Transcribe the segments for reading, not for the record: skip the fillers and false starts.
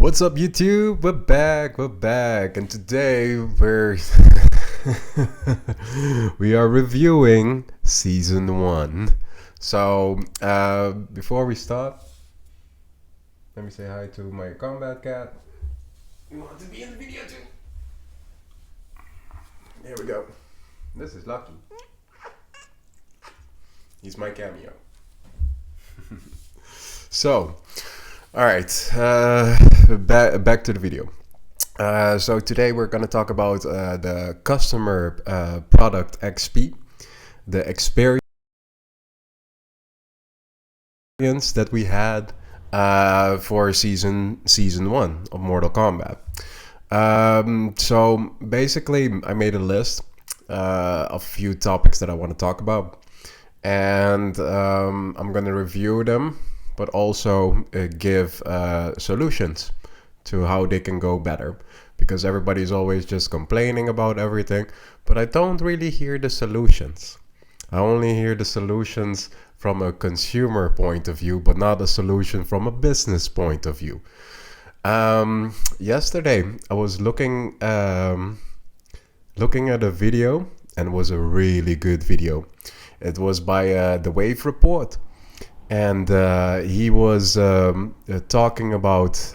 What's up, YouTube? We're back, and today we are reviewing season 1. So, before we start, let me say hi to my Kombat cat. You want to be in the video too? Here we go. This is Lucky. He's my cameo. So, all right, back to the video. So today we're going to talk about the customer product XP, the experience that we had for season 1 of Mortal Kombat. So basically, I made a list of a few topics that I want to talk about, and I'm going to review them, but also give solutions to how they can go better, because everybody's always just complaining about everything, but I don't really hear the solutions. I only hear the solutions from a consumer point of view, but not a solution from a business point of view. Yesterday I was looking at a video, and it was a really good video. It was by the Wave Report, and he was talking about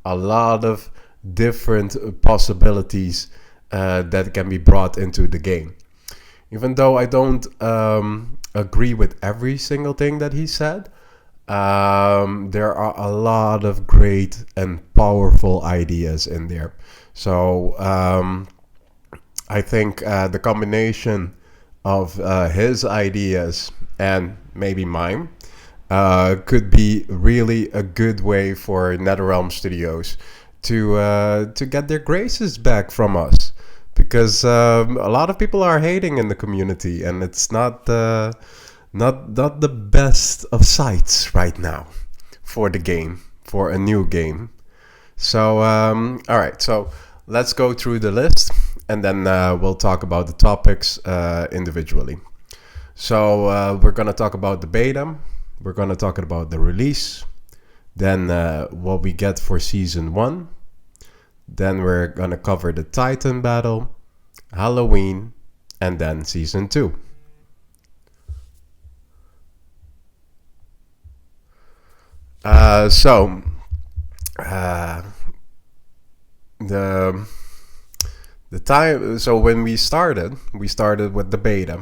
a lot of different possibilities that can be brought into the game. Even though I don't agree with every single thing that he said, there are a lot of great and powerful ideas in there. So I think the combination of his ideas and maybe mine could be really a good way for Netherrealm Studios to get their graces back from us, because a lot of people are hating in the community, and it's not the best of sights right now for the game, for a new game. So all right, so let's go through the list, and then we'll talk about the topics individually. So we're gonna talk about the beta. We're gonna talk about the release, then what we get for season 1. Then we're gonna cover the Titan battle, Halloween, and then season 2. So the time. So when we started with the beta.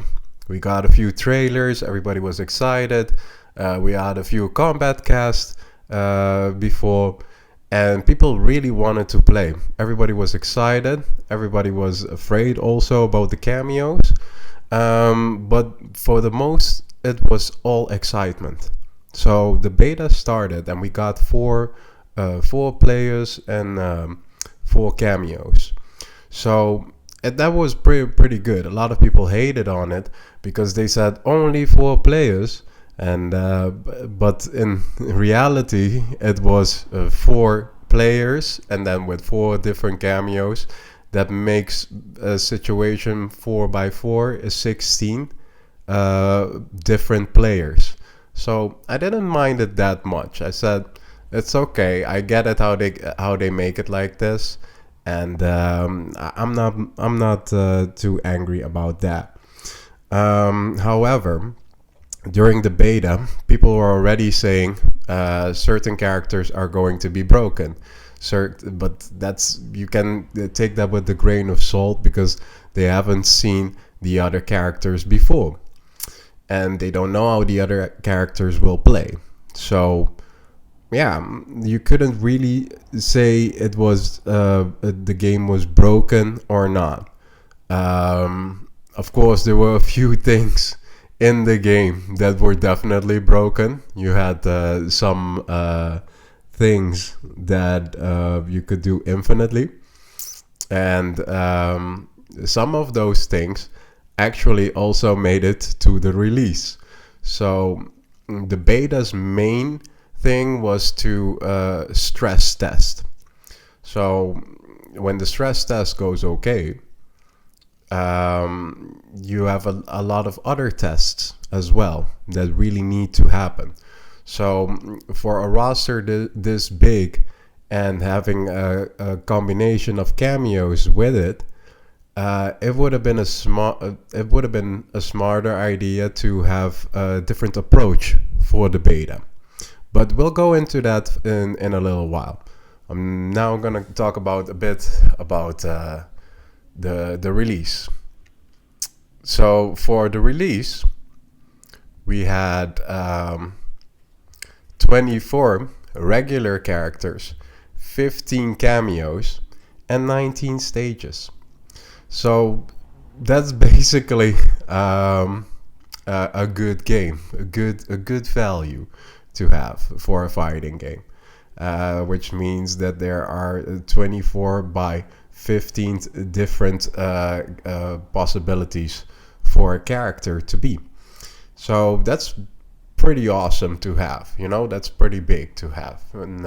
We got a few trailers. Everybody was excited. We had a few combat casts before, and people really wanted to play. Everybody was excited. Everybody was afraid also about the cameos. But for the most, it was all excitement. So the beta started, and we got four players and 4 cameos. So that was pretty good. A lot of people hated on it because they said only 4 players, and but in reality it was 4 players, and then with 4 different cameos. That makes a situation 4x4 is 16 different players. So I didn't mind it that much. I said it's okay. I get it how they make it like this, and I'm not too angry about that. However, during the beta, people were already saying certain characters are going to be broken. But you can take that with a grain of salt, because they haven't seen the other characters before, and they don't know how the other characters will play. So yeah, you couldn't really say it was the game was broken or not. Of course, there were a few things in the game that were definitely broken. You had some things that you could do infinitely, and some of those things actually also made it to the release. So the beta's main thing was to stress test. So when the stress test goes okay, you have a lot of other tests as well that really need to happen. So for a roster this big and having a combination of cameos with it, it would have been a smarter idea to have a different approach for the beta. But we'll go into that in a little while. I'm now gonna talk about a bit about the release. So for the release, we had 24 regular characters, 15 cameos, and 19 stages. So that's basically a good game, a good value to have for a fighting game, which means that there are 24 by 15 different possibilities for a character to be. So that's pretty awesome to have. That's pretty big to have. And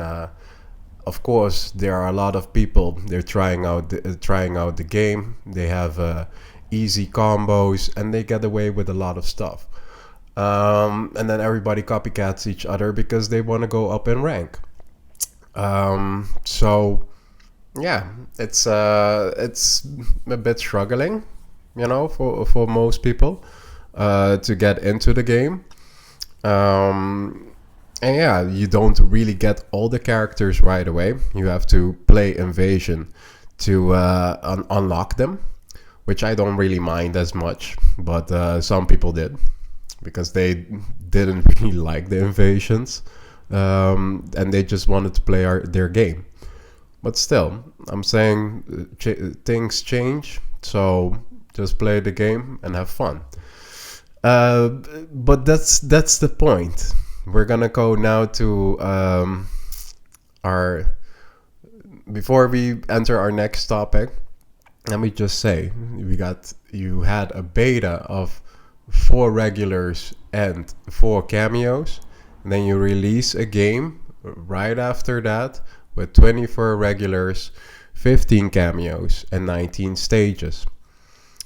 of course, there are a lot of people. They're trying out the game. They have easy combos, and they get away with a lot of stuff. And then everybody copycats each other because they want to go up in rank. So yeah, it's a bit struggling, for most people to get into the game. And yeah, you don't really get all the characters right away. You have to play Invasion to unlock them, which I don't really mind as much, but some people did because they didn't really like the Invasions, and they just wanted to play their game. But still, I'm saying things change, so just play the game and have fun. But that's the point. We're gonna go now to our. Before we enter our next topic, let me just say you had a beta of 4 regulars and 4 cameos, and then you release a game right after that with 24 regulars, 15 cameos, and 19 stages.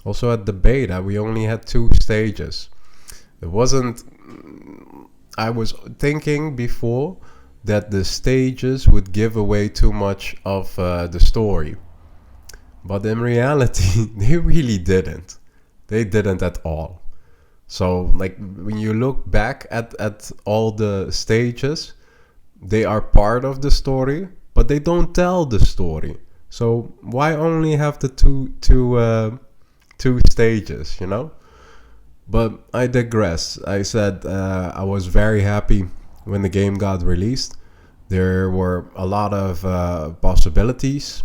Also at the beta, we only had 2 stages. It wasn't. I was thinking before that the stages would give away too much of the story. But in reality, they really didn't. They didn't at all. So, like, when you look back at all the stages, they are part of the story, but they don't tell the story. So, why only have the two stages, But I digress. I said I was very happy when the game got released. There were a lot of possibilities.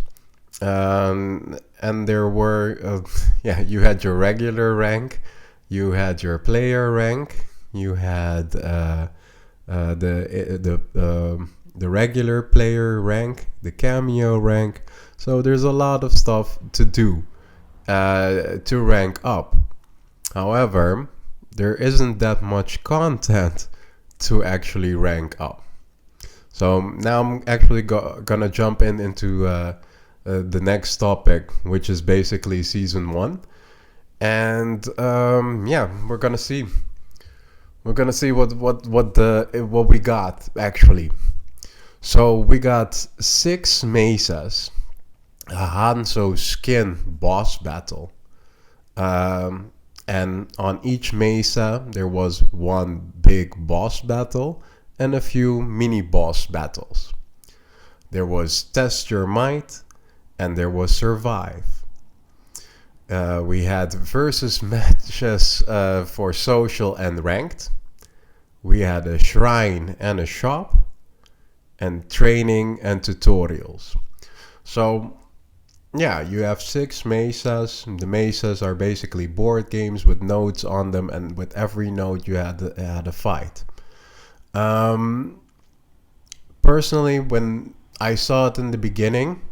And there were, you had your regular rank, you had your player rank, you had the regular player rank, the cameo rank. So there's a lot of stuff to do to rank up. However, there isn't that much content to actually rank up. So now I'm actually gonna jump into the next topic, which is basically season 1, and we're gonna see what we got actually. So we got 6 mesas, a Hanzo skin boss battle. And on each mesa, there was 1 big boss battle and a few mini boss battles. There was Test Your Might, and there was Survive. We had versus matches for social and ranked. We had a shrine and a shop, and training and tutorials. So yeah, you have 6 mesas. The mesas are basically board games with nodes on them, and with every node you had a fight. Personally, when I saw it in the beginning,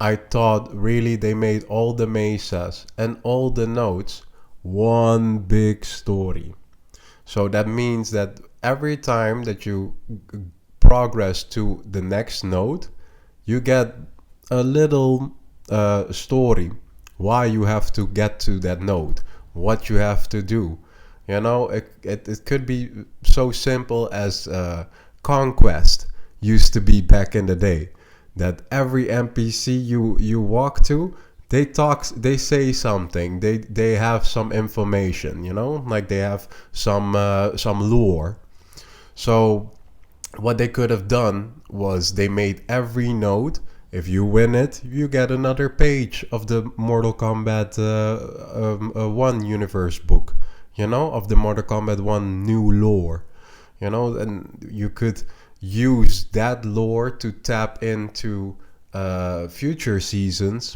I thought really they made all the mesas and all the nodes one big story. So that means that every time that you progress to the next node, you get a little story why you have to get to that node, what you have to do. It could be so simple as conquest used to be back in the day. that every NPC you walk to, they say something, they have some information, you know, like they have some lore. So what they could have done was they made every node, if you win it, you get another page of the Mortal Kombat 1 universe book, you know, of the Mortal Kombat 1 new lore, you know, and you could use that lore to tap into future seasons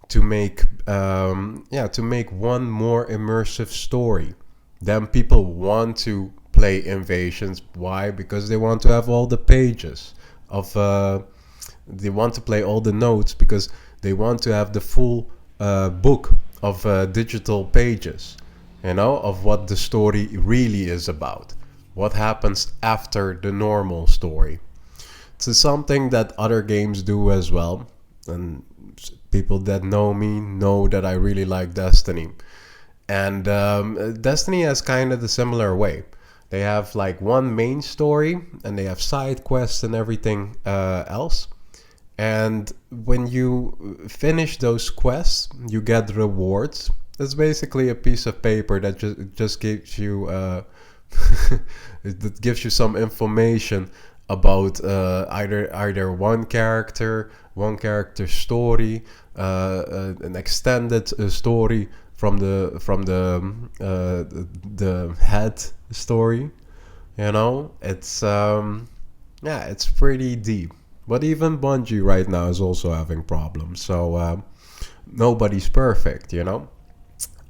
to make to make one more immersive story. Then people want to play Invasions. Why? Because they want to have all the pages of they want to play all the notes, because they want to have the full book of digital pages, you know, of what the story really is about, what happens after the normal story. It's something that other games do as well, and people that know me know that I really like Destiny. And Destiny has kind of the similar way. They have like one main story, and they have side quests and everything else. And when you finish those quests, you get rewards. It's basically a piece of paper that just gives you that gives you some information about either one character story, an extended story from the head story. You know, it's it's pretty deep. But even Bungie right now is also having problems. So nobody's perfect, you know.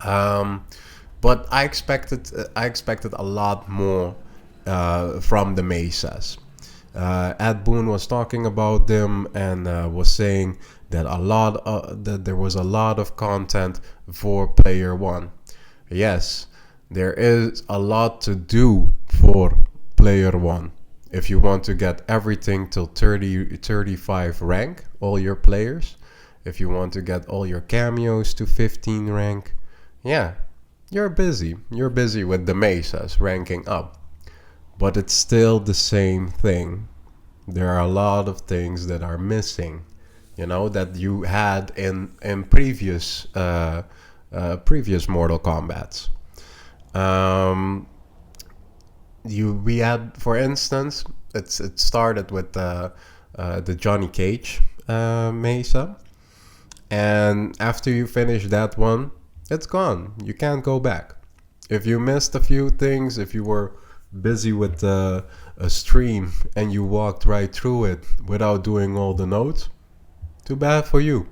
But I expected a lot more from the Mesas. Ed Boon was talking about them and was saying that that there was a lot of content for player one. Yes, there is a lot to do for player one. If you want to get everything till 35 rank, all your players, if you want to get all your cameos to 15 rank, yeah, you're busy. You're busy with the Mesas ranking up. But it's still the same thing. There are a lot of things that are missing, you know, that you had in previous Mortal Kombats. We had, for instance, it started with the Johnny Cage Mesa, and after you finish that one, it's gone. You can't go back. If you missed a few things, if you were busy with a stream and you walked right through it without doing all the notes, too bad for you.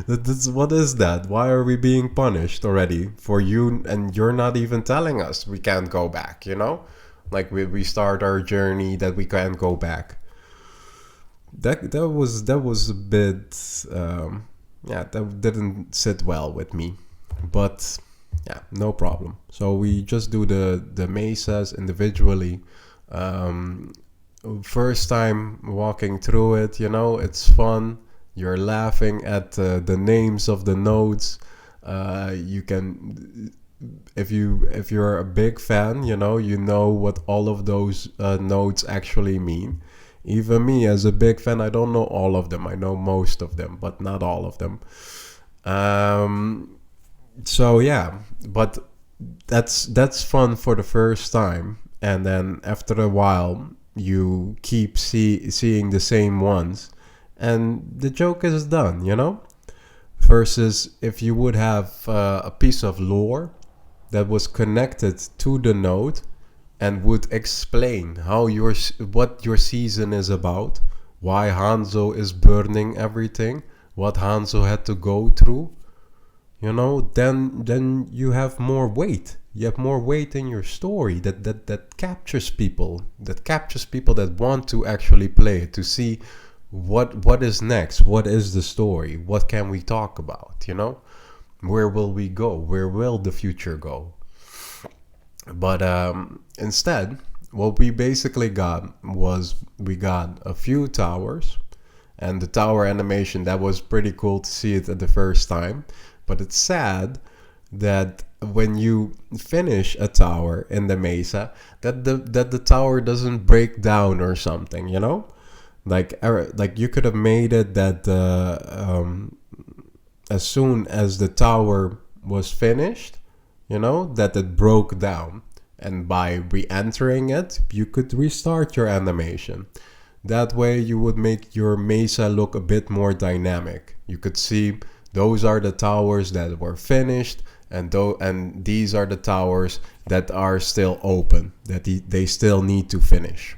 What is that? Why are we being punished already for you, and you're not even telling us we can't go back, you know? Like we start our journey that we can't go back. That was a bit that didn't sit well with me. But yeah, no problem. So we just do the mesas individually. First time walking through it, you know, it's fun. You're laughing at the names of the nodes. You can, if you're a big fan, you know what all of those nodes actually mean. Even me, as a big fan, I don't know all of them. I know most of them, but not all of them. So yeah, but that's fun for the first time, and then after a while you keep seeing the same ones, and the joke is done, you know. Versus if you would have a piece of lore that was connected to the node and would explain what your season is about, why Hanzo is burning everything, what Hanzo had to go through, you know, then you have more weight. You have more weight in your story that captures people, that want to actually play it, to see what is next, what is the story, what can we talk about, you know, where will we go, where will the future go. But instead, what we basically got was we got a few towers, and the tower animation, that was pretty cool to see it at the first time. But it's sad that when you finish a tower in the mesa, that the tower doesn't break down or something, you know. Like you could have made it that as soon as the tower was finished, that it broke down, and by re-entering it, you could restart your animation. That way, you would make your mesa look a bit more dynamic. You could see those are the towers that were finished, and these are the towers that are still open, that they still need to finish.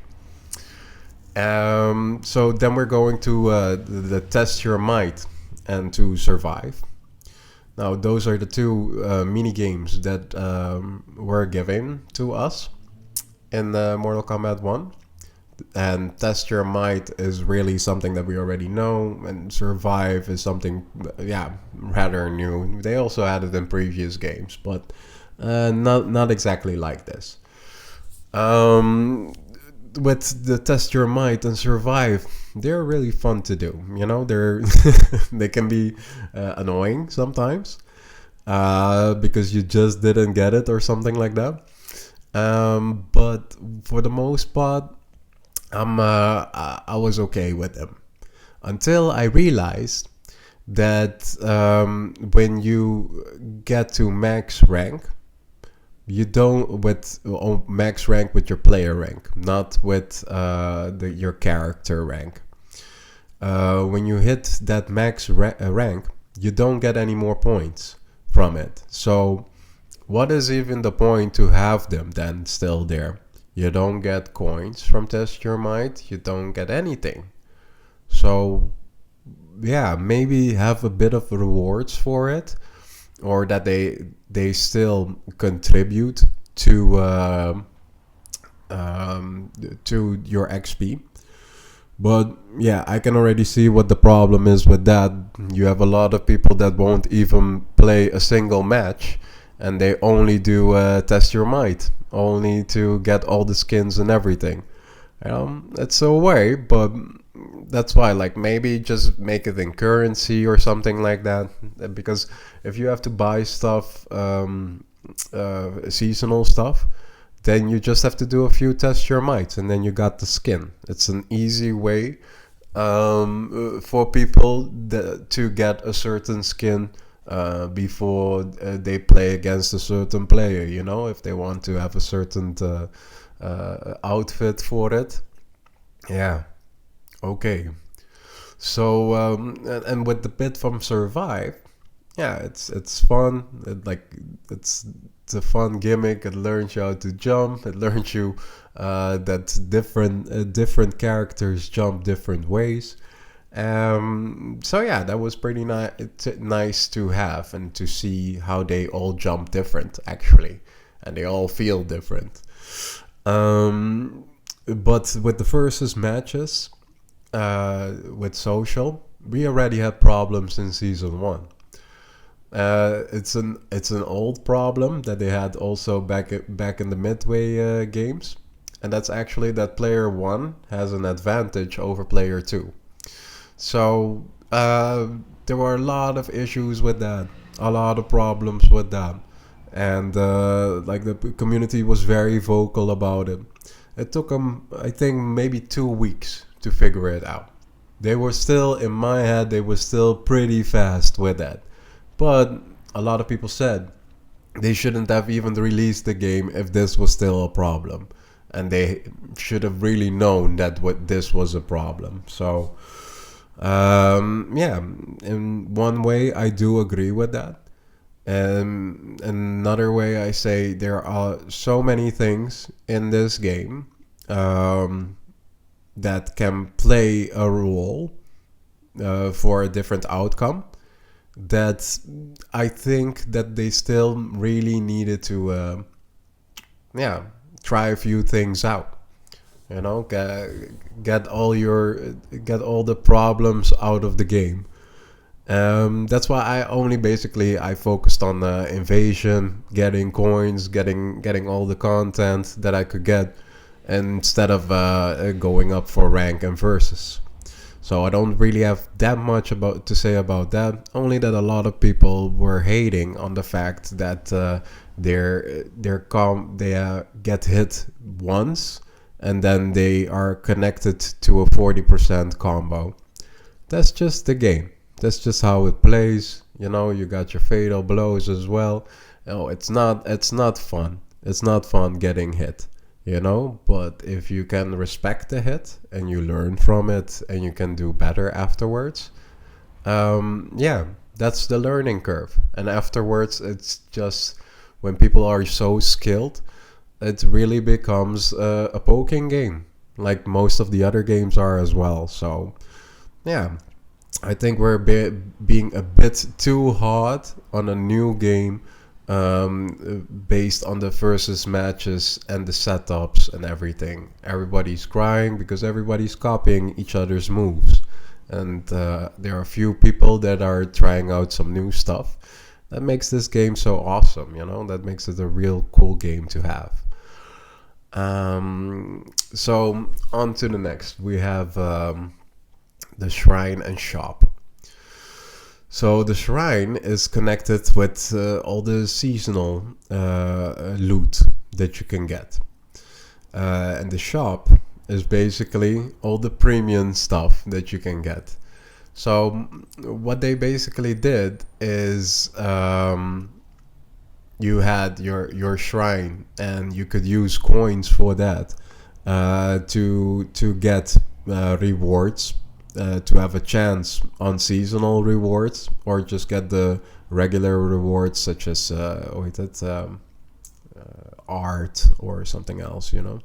So then we're going to the test your might and to survive. Now, those are the two mini games that were given to us in Mortal Kombat 1. And test your might is really something that we already know, and survive is something, rather new. They also had it in previous games, but not exactly like this. With the test your might and survive, they're really fun to do. They're they can be annoying sometimes because you just didn't get it or something like that. But for the most part, I was okay with them until I realized that when you get to max rank, you don't with max rank with your player rank, not with your character rank. When you hit that max rank, you don't get any more points from it. So what is even the point to have them then still there? You don't get coins from Test Your Might. You don't get anything. So, yeah, maybe have a bit of rewards for it, or that they still contribute to your XP. But yeah, I can already see what the problem is with that. You have a lot of people that won't even play a single match, and they only do Test Your Might, only to get all the skins and everything. It's a way, but that's why, like, maybe just make it in currency or something like that. Because if you have to buy stuff, seasonal stuff, then you just have to do a few Test Your Might, and then you got the skin. It's an easy way for people to get a certain skin before they play against a certain player, if they want to have a certain outfit for it. Yeah, okay. So and with the bit from Survive, yeah, it's fun. It's a fun gimmick. It learns you how to jump. It learns you that different characters jump different ways. So yeah, that was pretty nice to have and to see how they all jump different actually, and they all feel different. But with the versus matches, with social, we already had problems in season 1. It's an old problem that they had also back in the Midway games, and that's actually that player 1 has an advantage over player 2. So there were a lot of issues with that, a lot of problems with that, and like the community was very vocal about it. It took them, I think, maybe 2 weeks to figure it out. They were still, in my head, they were still pretty fast with that. But a lot of people said they shouldn't have even released the game if this was still a problem. And they should have really known that this was a problem. So, yeah, in one way, I do agree with that. And another way, I say there are so many things in this game that can play a role for a different outcome, that I think that they still really needed to try a few things out. Get all the problems out of the game. That's why I focused on invasion, getting coins, getting all the content that I could get, instead of going up for rank and versus. So I don't really have that much to say about that. Only that a lot of people were hating on the fact that they get hit once and then they are connected to a 40% combo. That's just the game. That's just how it plays. You know, you got your fatal blows as well. No, it's not fun. It's not fun getting hit, you know, but if you can respect the hit and you learn from it and you can do better afterwards, yeah, that's the learning curve. And afterwards, it's just when people are so skilled, it really becomes a poking game, like most of the other games are as well. So, yeah, I think we're being a bit too hard on a new game, based on the versus matches and the setups and everything. Everybody's crying because everybody's copying each other's moves. And there are a few people that are trying out some new stuff. That makes this game so awesome, you know? That makes it a real cool game to have. So, on to the next. We have the shrine and shop. So the shrine is connected with all the seasonal loot that you can get. And the shop is basically all the premium stuff that you can get. So what they basically did is, you had your shrine and you could use coins for that, to get rewards, to have a chance on seasonal rewards, or just get the regular rewards such as art or something else, you know.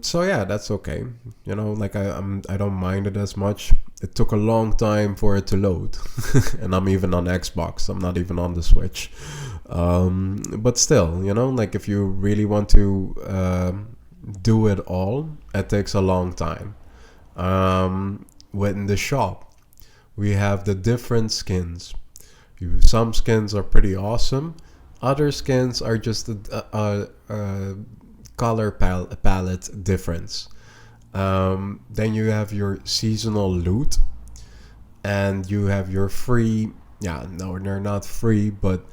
So yeah, that's okay. You know, like I don't mind it as much. It took a long time for it to load, and I'm even on Xbox. I'm not even on the Switch. But still, you know, like if you really want to do it all, it takes a long time. Within the shop, we have the different skins. Some skins are pretty awesome. Other skins are just a color palette difference. Then you have your seasonal loot, and you have your free. Yeah, no, they're not free, but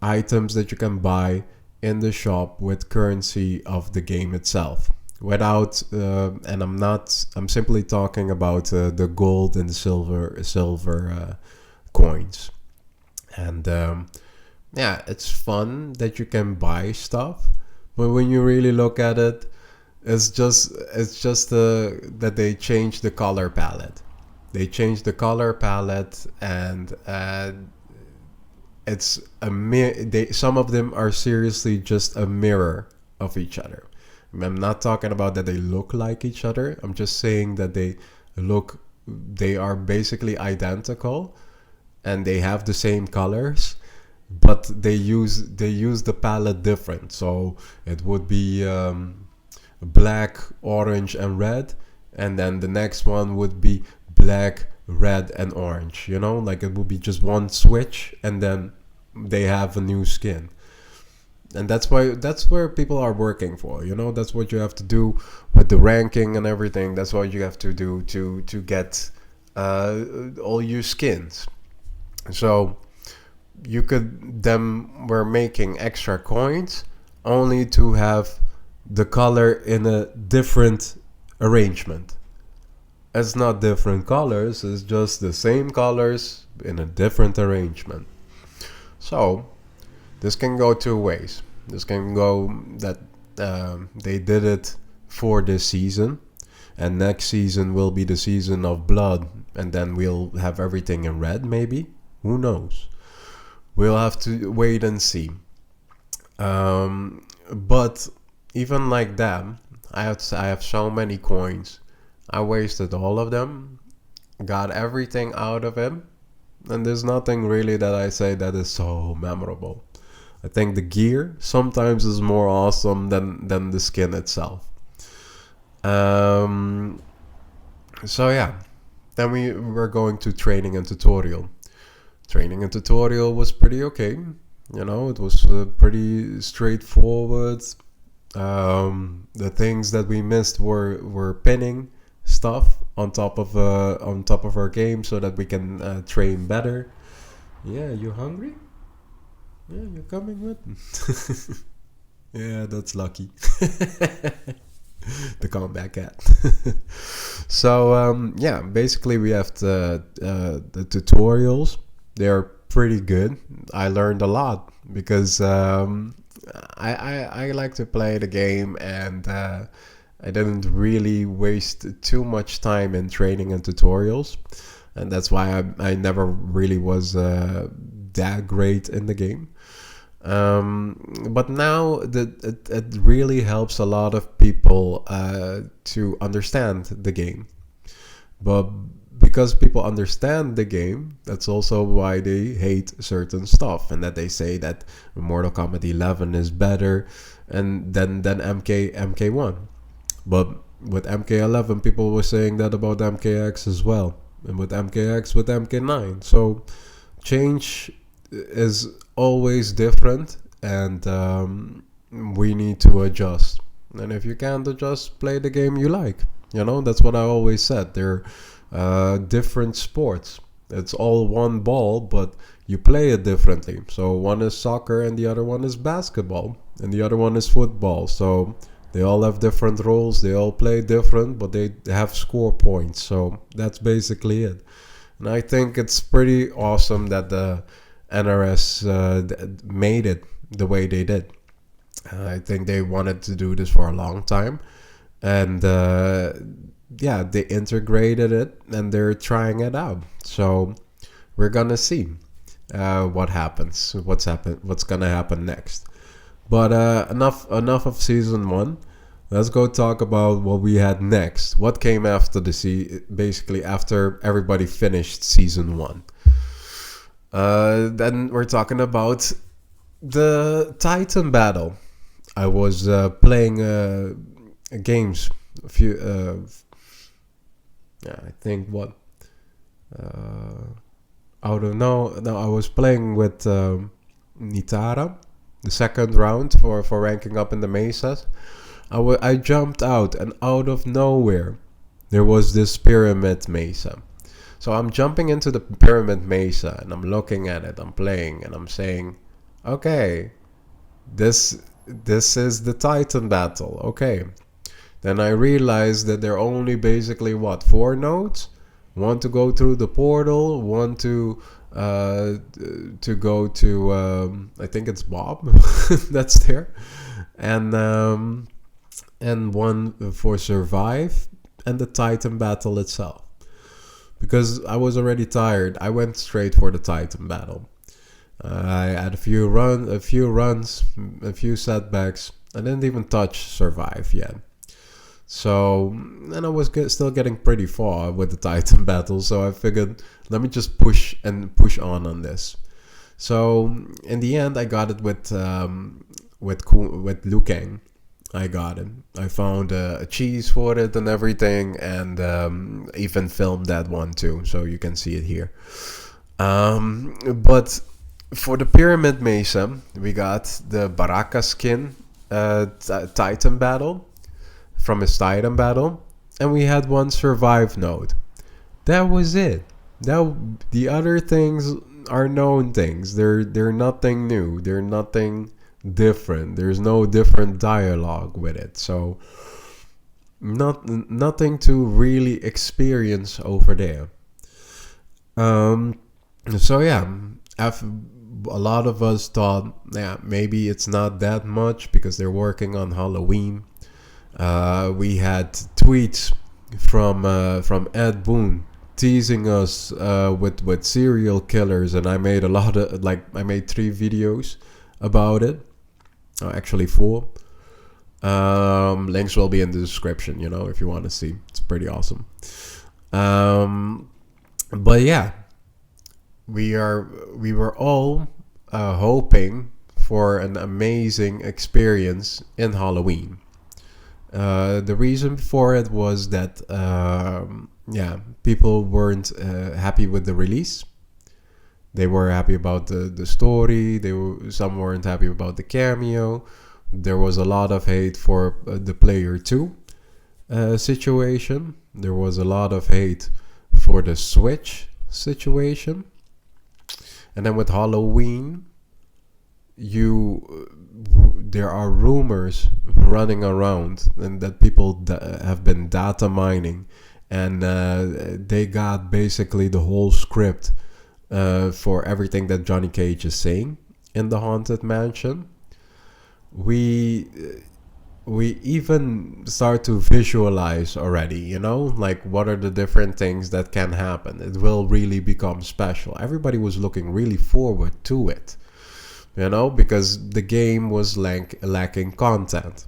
items that you can buy in the shop with currency of the game itself. Without, and I'm simply talking about the gold and the silver coins. And yeah, it's fun that you can buy stuff, but when you really look at it, it's just that they changed the color palette. They changed the color palette, and it's some of them are seriously just a mirror of each other. I'm not talking about that they look like each other. I'm just saying that they are basically identical, and they have the same colors, but they use the palette different. So it would be black, orange, and red, and then the next one would be black, red, and orange. You know, like it would be just one switch, and then they have a new skin. And that's where people are working for. You know, that's what you have to do with the ranking and everything. That's what you have to do to get all your skins. So them were making extra coins only to have the color in a different arrangement. It's not different colors, it's just the same colors in a different arrangement. So this can go two ways. This can go that they did it for this season, and next season will be the season of blood, and then we'll have everything in red, maybe. Who knows? We'll have to wait and see. But even like that, I have so many coins. I wasted all of them, got everything out of him, and there's nothing really that I say that is so memorable. I think the gear sometimes is more awesome than the skin itself. So yeah, then we were going to training and tutorial. Training and tutorial was pretty okay. You know, it was pretty straightforward. The things that we missed were pinning stuff on top of our game so that we can train better. Yeah, you hungry? Yeah, you're coming with. Yeah, that's lucky. The Kombat cat. So yeah, basically we have the tutorials. They're pretty good. I learned a lot because I like to play the game, and I didn't really waste too much time in training and tutorials, and that's why I never really was that great in the game. But now it really helps a lot of people to understand the game. But because people understand the game, that's also why they hate certain stuff, and that they say that Mortal Kombat 11 is better and than MK1. But with MK11, people were saying that about MKX as well, and with MKX, with MK9. So change is always different, and we need to adjust. And if you can't adjust, play the game you like. You know, that's what I always said. They're different sports. It's all one ball, but you play it differently. So one is soccer and the other one is basketball and the other one is football. So they all have different roles. They all play different, but they have score points. So that's basically it. And I think it's pretty awesome that the NRS made it the way they did. I think they wanted to do this for a long time, and yeah, they integrated it and they're trying it out. So we're gonna see what happens, what's gonna happen next. But enough of season one. Let's go talk about what we had next. What came after basically after everybody finished season one. Then we're talking about the Titan battle. I was playing games a few. Yeah, I think what out of no, I was playing with Nitara, the second round for ranking up in the mesas. I jumped out, and out of nowhere there was this pyramid mesa. So I'm jumping into the pyramid mesa and I'm looking at it, I'm playing, and I'm saying, okay, this is the Titan battle. Okay. Then I realized that there are only basically what, 4 nodes? One to go through the portal, one to go to I think it's Bob that's there, and one for survive, and the Titan battle itself. Because I was already tired, I went straight for the Titan battle. I had a few runs, a few setbacks. I didn't even touch survive yet. So, and I was still getting pretty far with the Titan battle. So I figured, let me just push on this. So in the end, I got it with Liu Kang. I got it. I found a cheese for it and everything, and even filmed that one too, so you can see it here. But for the Pyramid Mesa, we got the Baraka skin Titan battle from his Titan battle, and we had one survive node. That was it. The other things are known things. They're nothing new. They're nothing different. There's no different dialogue with it. So nothing to really experience over there. So yeah, a lot of us thought, yeah, maybe it's not that much because they're working on Halloween. We had tweets from Ed Boon teasing us with serial killers, and I made I made 3 videos about it. Actually 4. Links will be in the description, if you want to see. It's pretty awesome. But yeah, we were all hoping for an amazing experience in Halloween. The reason for it was that people weren't happy with the release. They were happy about the story. Some weren't happy about the cameo. There was a lot of hate for the Player 2 situation. There was a lot of hate for the Switch situation. And then with Halloween, there are rumors running around and that people have been data mining, and they got basically the whole script for everything that Johnny Cage is saying in the Haunted Mansion. We even start to visualize already, like what are the different things that can happen. It will really become special. Everybody was looking really forward to it, because the game was lacking content.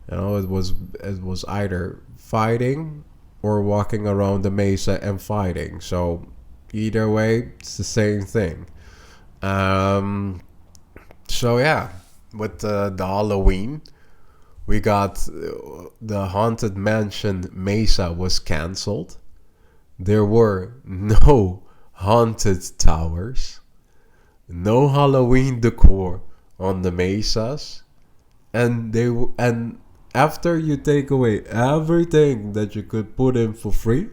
It was either fighting or walking around the mesa and fighting. So either way, it's the same thing. So yeah, with the Halloween, we got the Haunted Mansion Mesa was cancelled. There were no haunted towers, no Halloween decor on the mesas, and after you take away everything that you could put in for free,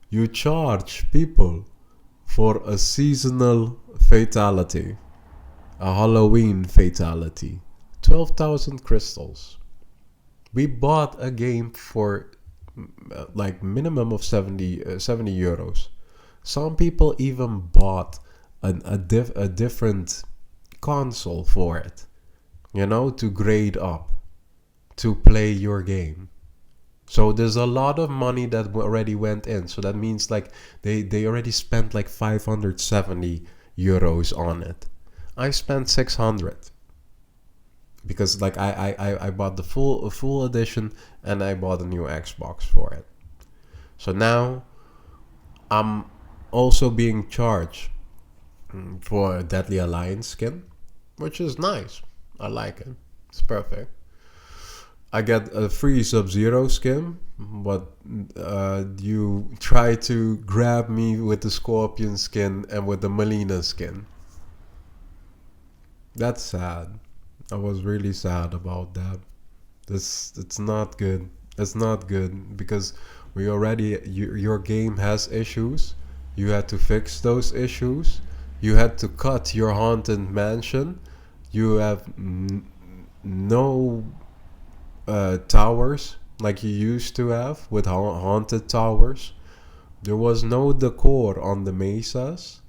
you charge people for a seasonal fatality, a Halloween fatality. 12,000 crystals. We bought a game for like minimum of 70 euros. Some people even bought a different console for it, to grade up, to play your game. So there's a lot of money that already went in. So that means like they already spent like 570 euros on it. I spent 600. Because like I bought the full edition, and I bought a new Xbox for it. So now I'm also being charged for a Deadly Alliance skin, which is nice. I like it. It's perfect. I get a free Sub-Zero skin, but you try to grab me with the Scorpion skin and with the Melina skin. That's sad. I was really sad about that. It's not good. It's not good because your game has issues. You had to fix those issues. You had to cut your Haunted Mansion. You have no towers like you used to have with haunted towers. There was no decor on the mesas,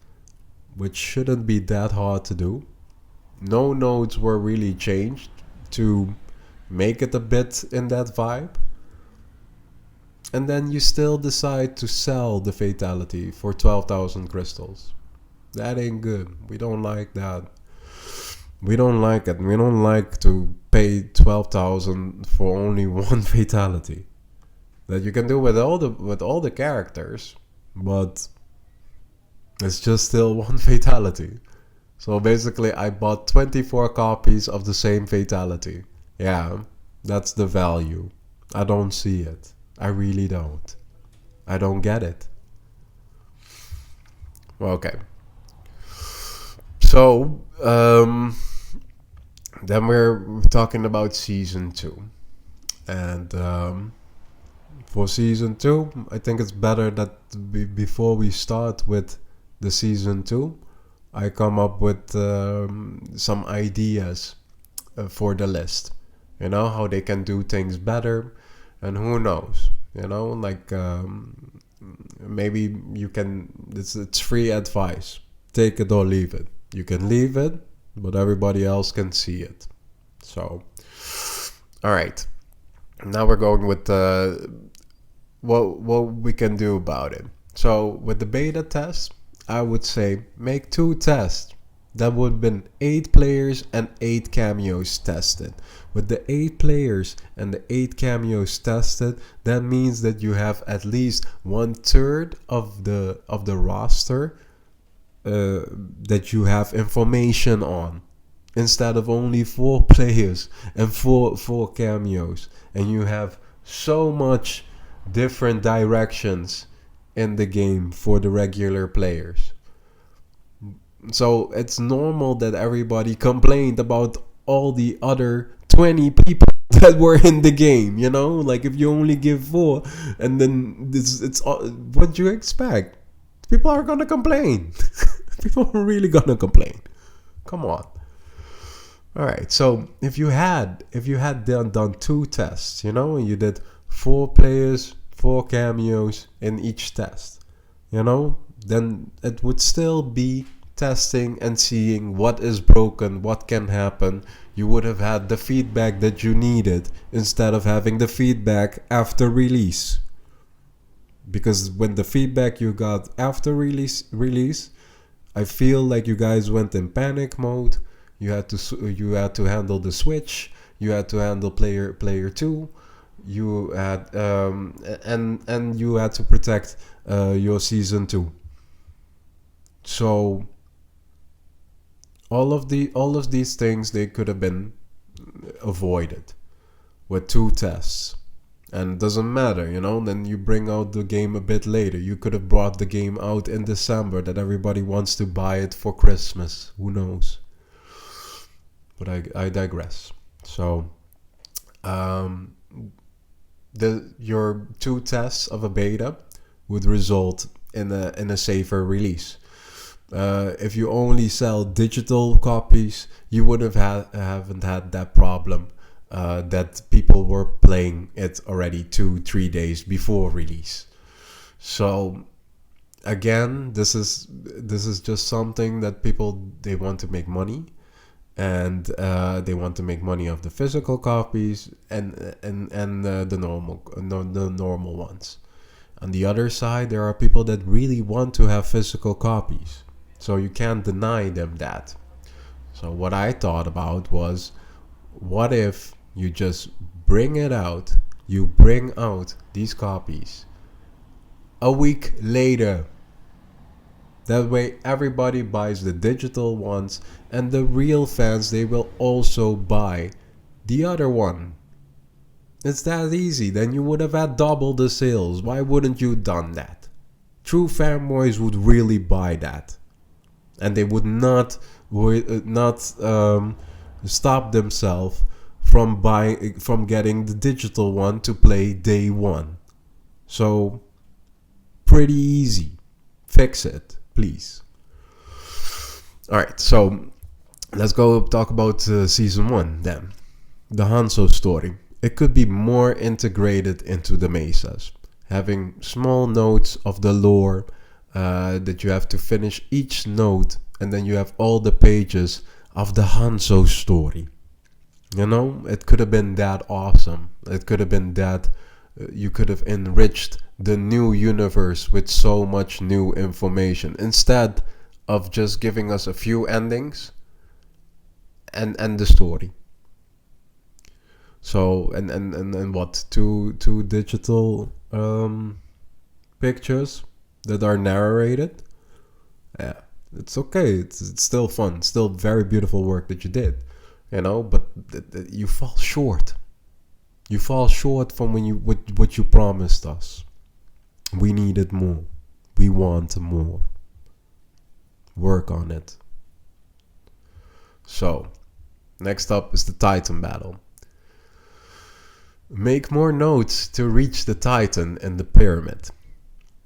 which shouldn't be that hard to do. No nodes were really changed to make it a bit in that vibe. And then you still decide to sell the fatality for 12,000 crystals. That ain't good. We don't like that. We don't like it. We don't like to pay 12,000 for only one fatality. That you can do with all the characters, but it's just still one fatality. So basically I bought 24 copies of the same fatality. Yeah, that's the value. I don't see it. I really don't. I don't get it. Okay. So, then we're talking about season 2. And for season 2, I think it's better that before we start with the season 2, I come up with some ideas for the list. How they can do things better, and who knows. Like maybe you can. It's free advice. Take it or leave it. You can leave it, but everybody else can see it. So, all right. Now we're going with what we can do about it. So with the beta test, I would say make 2 tests. That would have been 8 players and 8 cameos tested. With the 8 players and the 8 cameos tested, that means that you have at least 1/3 of the roster that you have information on, instead of only 4 players and four cameos, and you have so much different directions in the game for the regular players. So it's normal that everybody complained about all the other 20 people that were in the game, like if you only give 4, and then it's what do you expect? People are gonna complain. People are really gonna complain. Come on. All right. So if you had done 2 tests, and you did 4 players, 4 cameos in each test, then it would still be testing and seeing what is broken, what can happen. You would have had the feedback that you needed instead of having the feedback after release. Because when the feedback you got after release, I feel like you guys went in panic mode. You had to handle the switch. You had to handle player 2. You had and you had to protect your season 2. So all of these things, they could have been avoided with 2 tests. And it doesn't matter, then you bring out the game a bit later. You could have brought the game out in December that everybody wants to buy it for Christmas. Who knows? But I digress. So your 2 tests of a beta would result in a safer release. If you only sell digital copies, you would haven't had that problem that people were playing it already 2-3 days before release. So again, this is just something that people, they want to make money, and they want to make money off the physical copies and the normal ones. On the other side, there are people that really want to have physical copies, so you can't deny them that. So what I thought about was, what if you just bring out these copies a week later? That way everybody buys the digital ones, and the real fans, they will also buy the other one. It's that easy. Then you would have had double the sales. Why wouldn't you done that? True fanboys would really buy that, and they would not stop themselves from getting the digital one to play day one. So pretty easy. Fix it, please. All right, so let's go talk about season 1 then. The Hanzo story. It could be more integrated into the mesas, having small notes of the lore that you have to finish each note, and then you have all the pages of the Hanzo story. It could have been that awesome. It could have been that you could have enriched the new universe with so much new information, instead of just giving us a few endings and the story. So and what, two digital pictures that are narrated. Yeah, it's okay. It's still fun. Still very beautiful work that you did. But you fall short. You fall short from what you promised us. We needed more. We want more. Work on it. So, next up is the Titan battle. Make more notes to reach the Titan in the pyramid.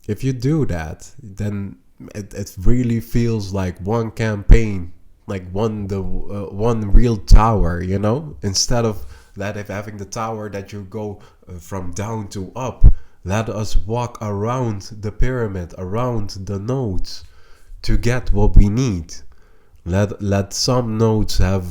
If you do that, then it really feels like one campaign, like one real tower, instead of that, if having the tower that you go from down to up. Let us walk around the pyramid, around the nodes, to get what we need. Let some nodes have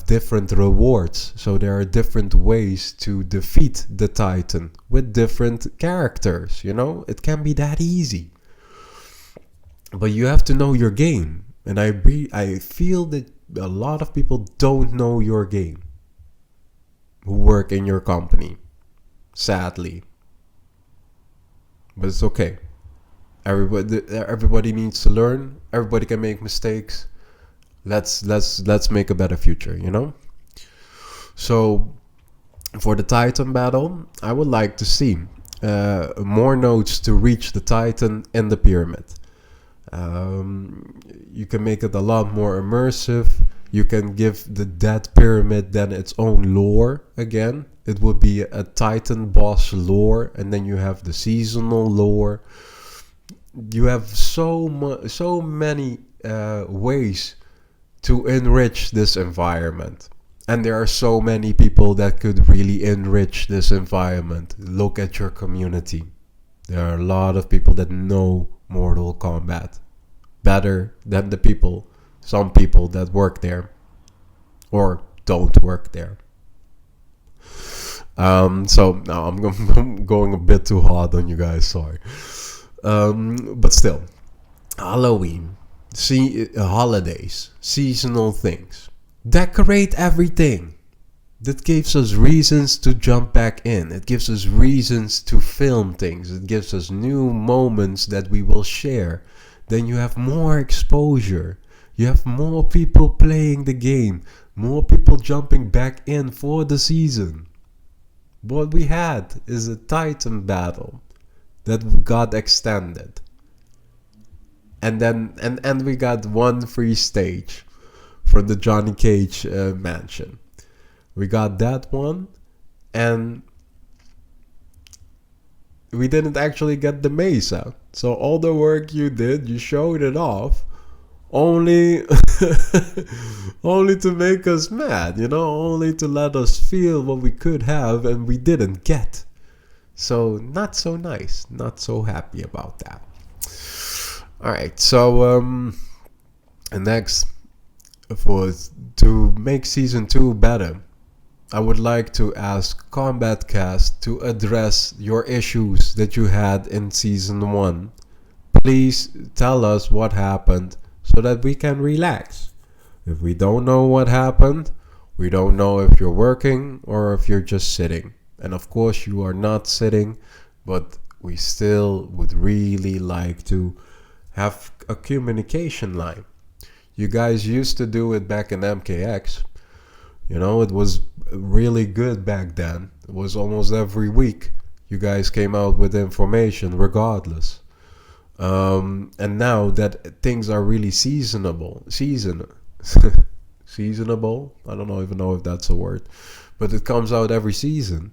different rewards, so there are different ways to defeat the Titan with different characters. It can be that easy, but you have to know your game, and I feel that a lot of people don't know your game who work in your company, sadly. But it's okay. Everybody needs to learn. Everybody can make mistakes. Let's make a better future, So for the Titan battle, I would like to see more nodes to reach the Titan in the pyramid. You can make it a lot more immersive. You can give the dead pyramid then its own lore again. It would be a Titan boss lore, and then you have the seasonal lore. You have so many ways to enrich this environment. And there are so many people that could really enrich this environment. Look at your community. There are a lot of people that know Mortal Kombat better than some people that work there or don't work there. So now I'm going a bit too hard on you guys, sorry. But still, Halloween, holidays, seasonal things. Decorate everything. That gives us reasons to jump back in. It gives us reasons to film things. It gives us new moments that we will share. Then you have more exposure. You have more people playing the game. More people jumping back in for the season. What we had is a Titan battle that got extended. And then and we got one free stage from the Johnny Cage mansion. We got that one, and we didn't actually get the Mesa. So all the work you did, you showed it off, only only to make us mad, only to let us feel what we could have and we didn't get. So not so nice, not so happy about that. All right, so next, to make season 2 better, I would like to ask Kombat Cast to address your issues that you had in season 1. Please tell us what happened so that we can relax. If we don't know what happened, we don't know if you're working or if you're just sitting. And of course you are not sitting, but we still would really like to have a communication line. You guys used to do it back in MKX. It was really good back then. It was almost every week you guys came out with information regardless. And now that things are really seasonable, I don't even know if that's a word, but it comes out every season.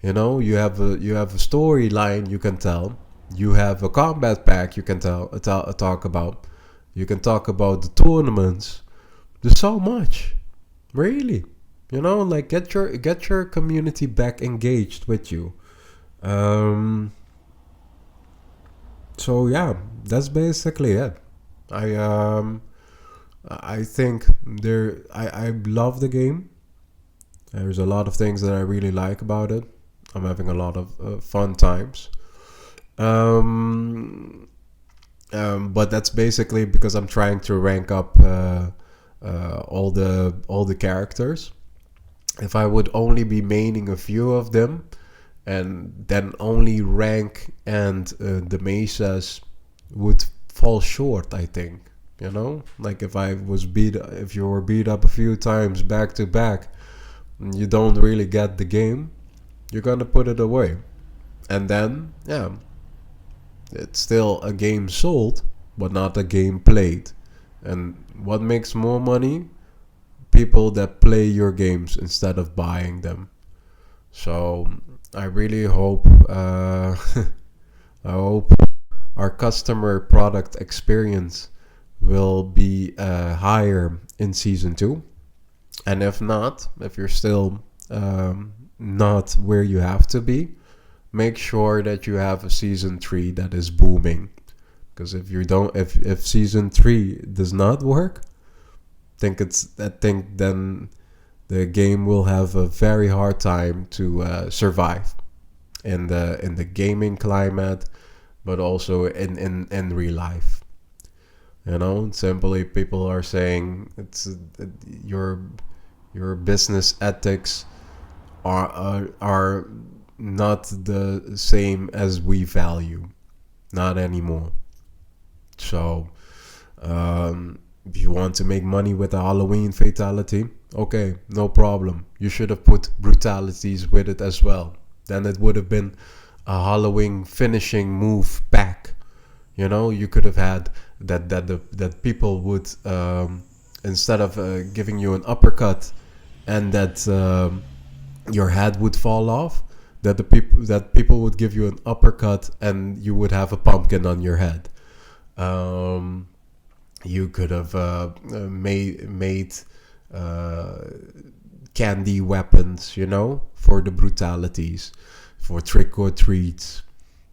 You have a storyline you can tell. You have a combat pack you can talk about. You can talk about the tournaments. There's so much, really. Get your community back engaged with you. So yeah, that's basically it. I think I love the game. There's a lot of things that I really like about it. I'm having a lot of fun times. But that's basically because I'm trying to rank up all the characters. If I would only be maining a few of them, and then only rank and the mesas would fall short, I think. Like if you were beat up a few times back to back, and you don't really get the game, you're gonna put it away. And then, yeah, it's still a game sold, but not a game played. And what makes more money? People that play your games instead of buying them. So I really hope I hope our customer product experience will be higher in season 2. And if not, if you're still not where you have to be, make sure that you have a season 3 that is booming. Because if season 3 does not work, I think then the game will have a very hard time to survive in the gaming climate, but also in real life. Simply people are saying your business ethics are not the same as we value, not anymore. So if you want to make money with a Halloween fatality, okay, no problem. You should have put brutalities with it as well. Then it would have been a Halloween finishing move pack. You could have had that people would instead of giving you an uppercut and that your head would fall off, that people would give you an uppercut and you would have a pumpkin on your head. You could have made uh, candy weapons, you know, for the brutalities, for trick or treats.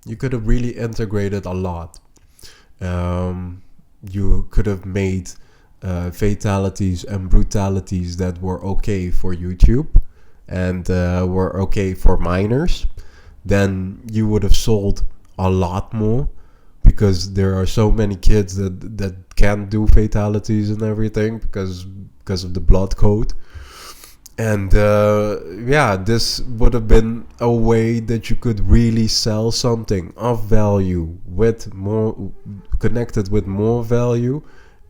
You could have really integrated a lot. Um, you could have made fatalities and brutalities that were okay for YouTube and were okay for minors. Then you would have sold a lot more, because there are so many kids that can't do fatalities and everything because of the blood code. And yeah, this would have been a way that you could really sell something of value, with more connected with more value,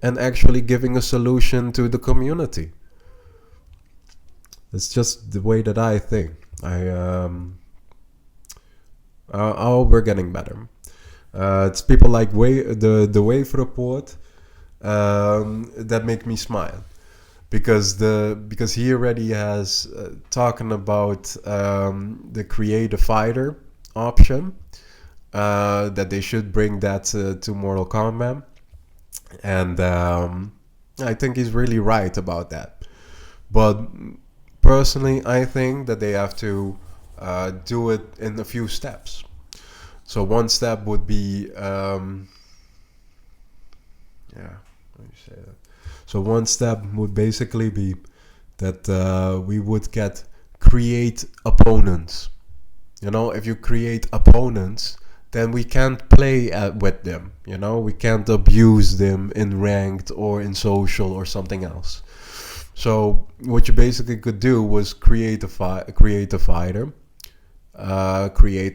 and actually giving a solution to the community. It's just the way that I think. Oh, we're getting better. It's people like the Wave Report that make me smile, because he already has talking about the create a fighter option, that they should bring that to Mortal Kombat. And I think he's really right about that. But personally, I think that they have to do it in a few steps. So one step would be, yeah, let me say that. So one step would basically be that we would create opponents. You know, if you create opponents, then we can't play with them. You know, we can't abuse them in ranked or in social or something else. So what you basically could do was create a fighter, create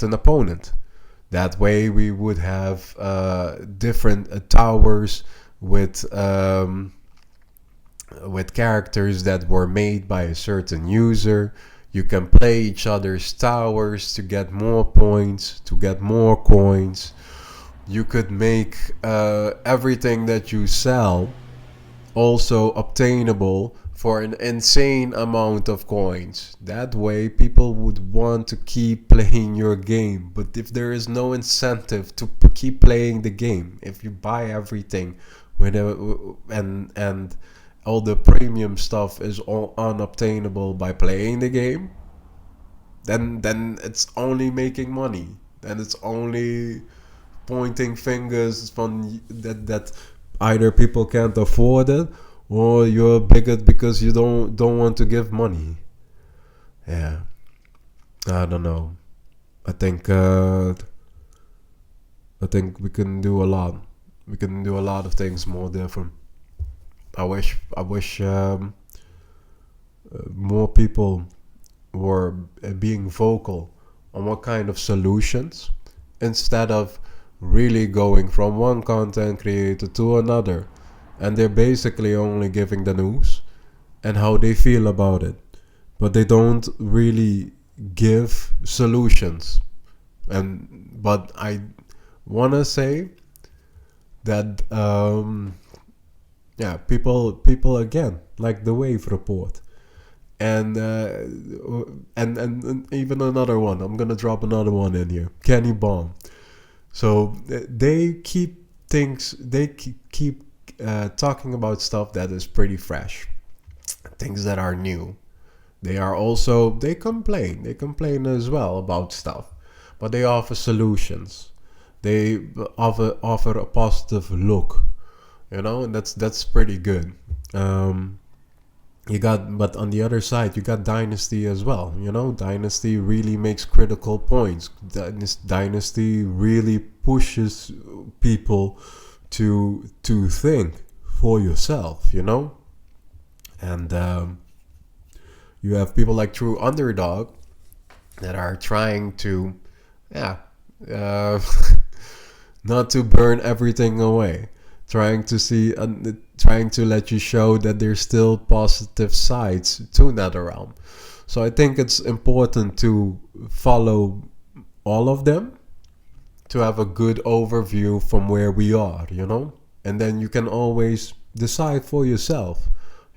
an opponent. That way we would have different towers with characters that were made by a certain user. You can play each other's towers to get more points, to get more coins. You could make everything that you sell also obtainable for an insane amount of coins. That way, people would want to keep playing your game. But if there is no incentive to keep playing the game, if you buy everything and all the premium stuff is all unobtainable by playing the game, then it's only making money. Then it's only pointing fingers from that either people can't afford it, or you're a bigot because you don't want to give money. Yeah, I don't know. I think I think we can do a lot. We can do a lot of things more different. I wish more people were being vocal on what kind of solutions, instead of really going from one content creator to another, and they're basically only giving the news and how they feel about it, but they don't really give solutions. And but I want to say that yeah, people again, like the Wave Report, and and even another one. I'm gonna drop another one in here, Kenny Bomb. So they keep things. They keep talking about stuff that is pretty fresh, things that are new. They complain. They complain as well about stuff, but they offer solutions. They offer a positive look, you know, and that's pretty good. Um, but on the other side, you got Dynasty as well. You know, Dynasty really makes critical points. Dynasty really pushes people to think for yourself. You know, and you have people like True Underdog that are trying to, yeah, uh, not to burn everything away, trying to see, trying to let you show that there's still positive sides to Netherrealm. So I think it's important to follow all of them to have a good overview from where we are, you know, and then you can always decide for yourself,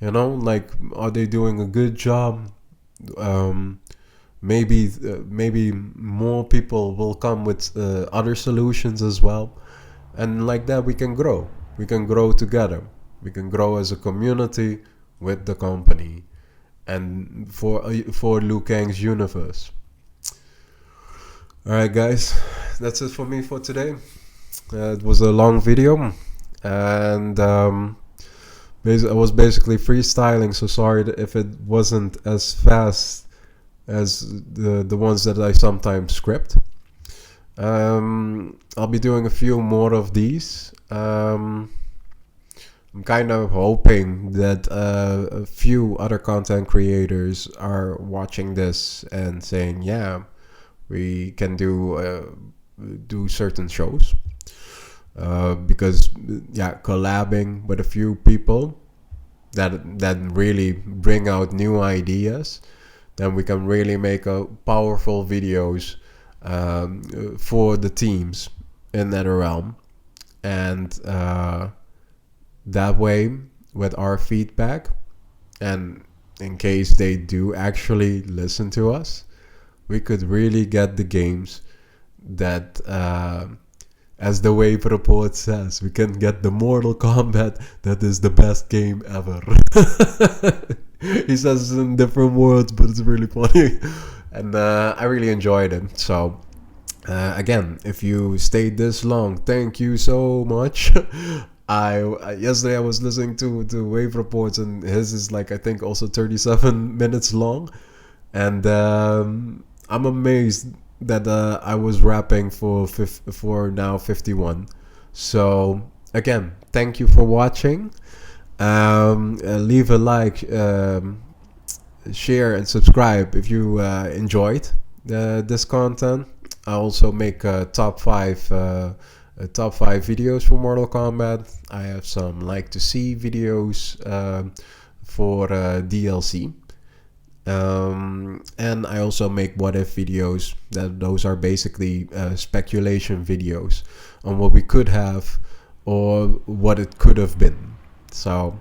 you know, like, are they doing a good job? Um, maybe more people will come with other solutions as well, and like that we can grow. we can grow together. We can grow as a community with the company and for Liu Kang's universe. Alright guys, that's it for me for today. It was a long video, and I was basically freestyling, so sorry if it wasn't as fast as the ones that I sometimes script. I'll be doing a few more of these. I'm kind of hoping that a few other content creators are watching this and saying, yeah, we can do certain shows. Because collabing with a few people that really bring out new ideas, then we can really make powerful videos for the teams in Netherrealm. And that way, with our feedback, and in case they do actually listen to us, we could really get the games that, as the Wave Report says, we can get the Mortal Kombat that is the best game ever. He says it in different words, but it's really funny. And I really enjoyed it. So, again, if you stayed this long, thank you so much. Yesterday I was listening to Wave Reports, and his is like, I think, also 37 minutes long. And I'm amazed that I was rapping for now 51. So again, thank you for watching. Leave a like, share and subscribe if you enjoyed this content. I also make top 5 videos for Mortal Kombat. I have some like to see videos for DLC. And I also make what if videos. Those are basically speculation videos on what we could have or what it could have been. So,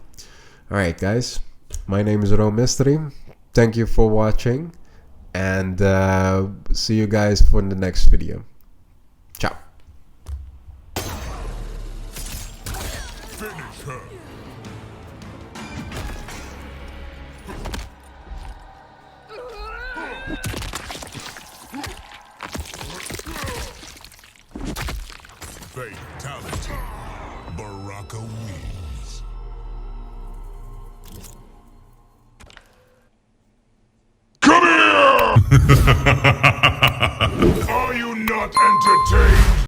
alright guys, my name is Ro MrE. Thank you for watching, and see you guys for the next video. Ciao. Finish her. Fatality. Baraka wins. Come here! Are you not entertained?